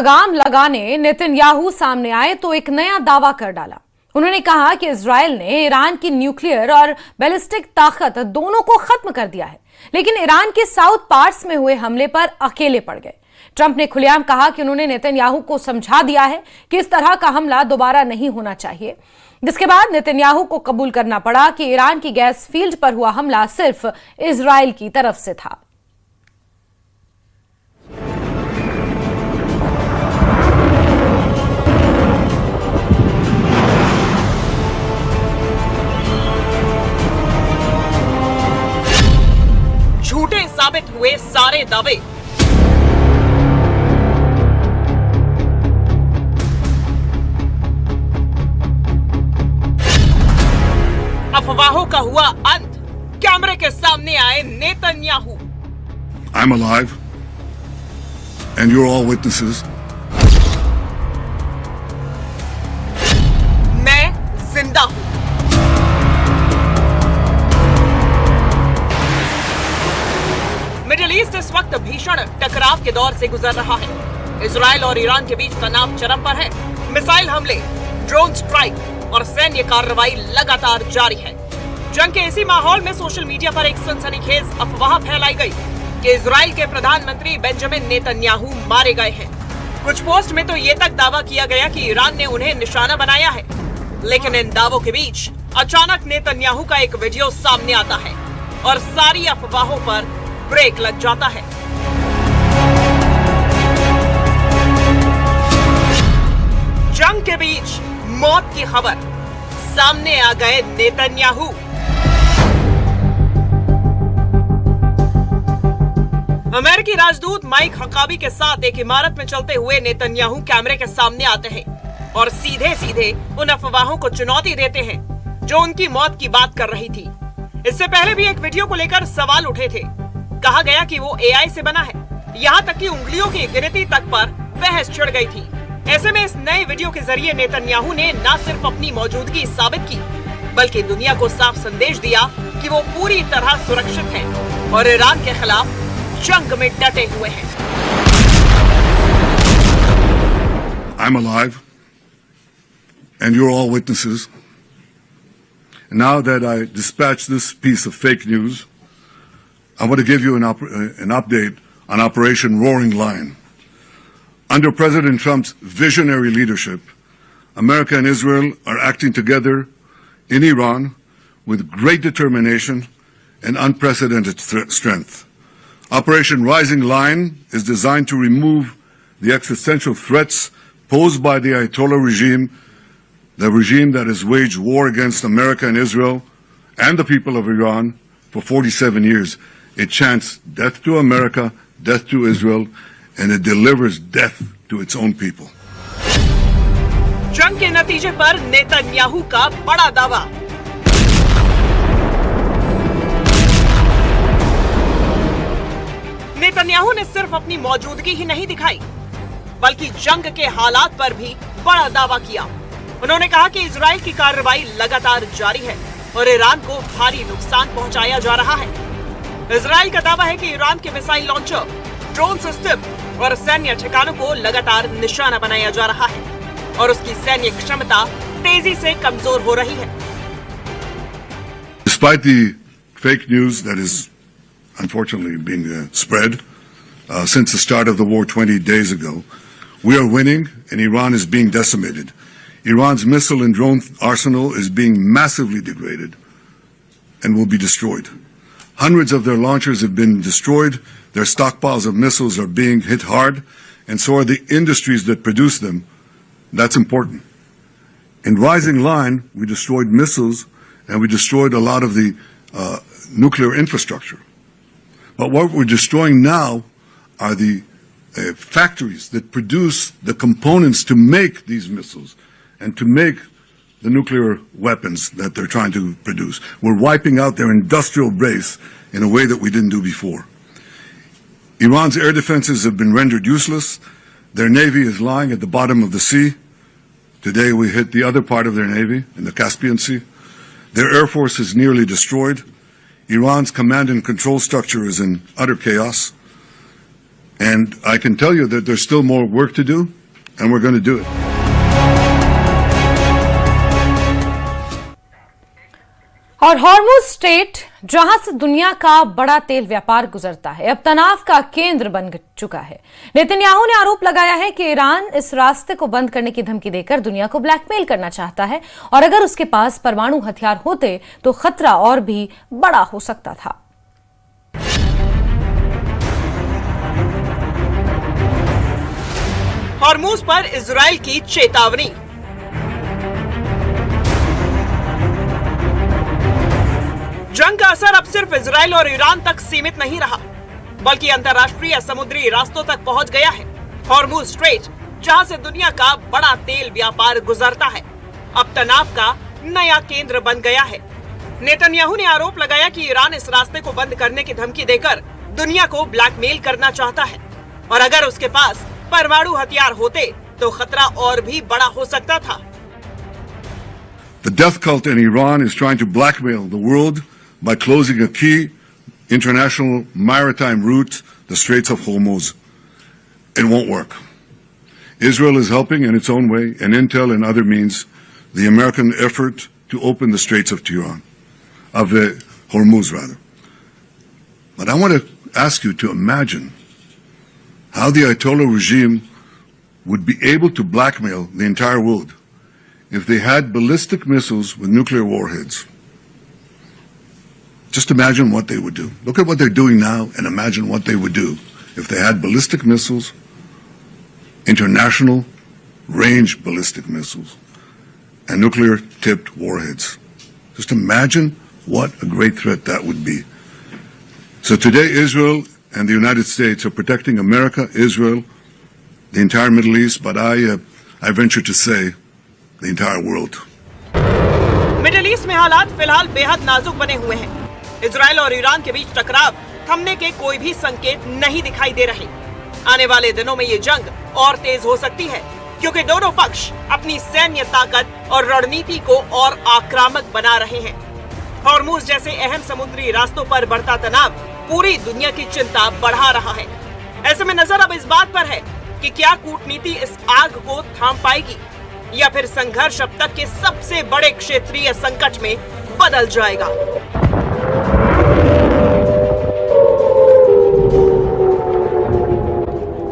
लगाम लगाने नेतन्याहू सामने आए तो एक नया दावा कर डाला। उन्होंने कहा कि इजरायल ने ईरान की न्यूक्लियर और बैलिस्टिक ताकत दोनों को खत्म कर दिया है, लेकिन ईरान के साउथ पार्ट्स में हुए हमले पर अकेले पड़ गए। ट्रंप ने खुलेआम कहा कि उन्होंने नेतन्याहू को समझा दिया है कि इस तरह का हमला दोबारा नहीं होना चाहिए, जिसके बाद नेतन्याहू को कबूल करना पड़ा कि ईरान की गैस फील्ड पर हुआ हमला सिर्फ इजरायल की तरफ से था। झूठे साबित हुए सारे दावे। अफवाहों का हुआ अंत। कैमरे के सामने आए Netanyahu. I'm alive, and you're all witnesses. मैं जिंदा हूं। मिडिल ईस्ट इस वक्त भीषण टकराव के दौर से गुजर रहा है। इजरायल और ईरान के बीच तनाव चरम पर है। मिसाइल हमले, ड्रोन स्ट्राइक और सैन्य कार्रवाई लगातार जारी है। जंग के इसी माहौल में सोशल मीडिया पर एक सनसनीखेज अफवाह फैलाई गई कि इजरायल के प्रधानमंत्री बेंजामिन नेतन्याहू मारे गए हैं। कुछ पोस्ट में तो ये तक दावा किया गया कि ईरान ने उन्हें निशाना बनाया है, लेकिन इन दावों के बीच अचानक नेतन्याहू का एक वीडियो सामने आता है और सारी अफवाहों पर ब्रेक लग जाता है। जंग के बीच मौत की खबर, सामने आ गए नेतन्याहू। अमेरिकी राजदूत माइक हकाबी के साथ एक इमारत में चलते हुए नेतन्याहू कैमरे के सामने आते हैं और सीधे सीधे उन अफवाहों को चुनौती देते हैं जो उनकी मौत की बात कर रही थी। इससे पहले भी एक वीडियो को लेकर सवाल उठे थे। कहा गया कि वो एआई से बना है, यहाँ तक कि उंगलियों की गिनती तक पर बहस छिड़ गई थी। ऐसे में इस नए वीडियो के जरिए नेतन्याहू ने न सिर्फ अपनी मौजूदगी साबित की, बल्कि दुनिया को साफ संदेश दिया कि वो पूरी तरह सुरक्षित हैं और ईरान के खिलाफ जंग में डटे हुए हैं। I'm alive, and you're all witnesses. Now that I dispatched this piece of fake news, I want to give you an update on Operation Roaring Lion. Under President Trump's visionary leadership, America and Israel are acting together in Iran with great determination and unprecedented strength. Operation Rising Lion is designed to remove the existential threats posed by the Ayatollah regime, the regime that has waged war against America and Israel and the people of Iran for 47 years. It chants death to America, death to Israel, and it delivers death to its own people. जंग के नतीजे पर Netanyahu का बड़ा दावा। Netanyahu ने सिर्फ अपनी मौजूदगी ही नहीं दिखाई, बल्कि जंग के हालात पर भी बड़ा दावा किया। उन्होंने कहा कि इजरायल की कार्रवाई लगातार जारी है और ईरान को भारी नुकसान पहुंचाया जा रहा है। इजरायल का दावा है कि ईरान के मिसाइल लॉन्चर, ड्रोन सिस्टम और सैन्य ठिकानों को लगातार निशाना बनाया जा रहा है और उसकी सैन्य क्षमता तेजी से कमजोर हो रही है। Despite the fake news that is unfortunately being spread since the start of the war 20 days ago, we are winning and Iran is being decimated. Iran's missile and drone arsenal is being massively degraded and will be destroyed. Hundreds of their launchers have been destroyed, their stockpiles of missiles are being hit hard, and so are the industries that produce them. That's important. In Rising Lion, we destroyed missiles and we destroyed a lot of the nuclear infrastructure. But what we're destroying now are the factories that produce the components to make these missiles and to make the nuclear weapons that they're trying to produce. We're wiping out their industrial base in a way that we didn't do before. Iran's air defenses have been rendered useless. Their navy is lying at the bottom of the sea. Today we hit the other part of their navy in the Caspian Sea. Their air force is nearly destroyed. Iran's command and control structure is in utter chaos. And I can tell you that there's still more work to do, and we're going to do it. और Hormuz strait, जहां से दुनिया का बड़ा तेल व्यापार गुजरता है, अब तनाव का केंद्र बन चुका है। नेतन्याहू ने आरोप लगाया है कि ईरान इस रास्ते को बंद करने की धमकी देकर दुनिया को ब्लैकमेल करना चाहता है, और अगर उसके पास परमाणु हथियार होते तो खतरा और भी बड़ा हो सकता था। हॉर्मुज पर इजराइल की चेतावनी। जंग का असर अब सिर्फ इजराइल और ईरान तक सीमित नहीं रहा, बल्कि अंतर्राष्ट्रीय समुद्री रास्तों तक पहुंच गया है। हॉर्मुज स्ट्रेट, जहां से दुनिया का बड़ा तेल व्यापार गुजरता है, अब तनाव का नया केंद्र बन गया है। नेतन्याहू ने आरोप लगाया कि ईरान इस रास्ते को बंद करने की धमकी देकर दुनिया को ब्लैकमेल करना चाहता है, और अगर उसके पास परमाणु हथियार होते तो खतरा और भी बड़ा हो सकता था। The death cult in Iran is trying to blackmail the world by closing a key international maritime route, the Straits of Hormuz. It won't work. Israel is helping in its own way, and intel and other means, the American effort to open the Straits of Hormuz rather. But I want to ask you to imagine how the Ayatollah regime would be able to blackmail the entire world if they had ballistic missiles with nuclear warheads. Just imagine what they would do. Look at what they're doing now and imagine what they would do if they had ballistic missiles, international range ballistic missiles, and nuclear tipped warheads. Just imagine what a great threat that would be. So today Israel and the United States are protecting America, Israel, the entire Middle East, but I venture to say the entire world. Middle east में हालात फिलहाल बेहद नाजुक बने हुए हैं। Israel और Iran के बीच टकराव थमने के कोई भी संकेत नहीं दिखाई दे रहे। आने वाले दिनों में ये जंग और तेज हो सकती है, क्योंकि दोनों पक्ष अपनी सैन्य ताकत और रणनीति को और आक्रामक बना रहे हैं। हॉर्मुज जैसे अहम समुद्री रास्तों पर बढ़ता तनाव पूरी दुनिया की चिंता बढ़ा रहा है। ऐसे में नजर अब इस बात पर है कि क्या कूटनीति इस आग को थाम पाएगी, या फिर संघर्ष अब तक के सबसे बड़े क्षेत्रीय संकट में बदल जाएगा।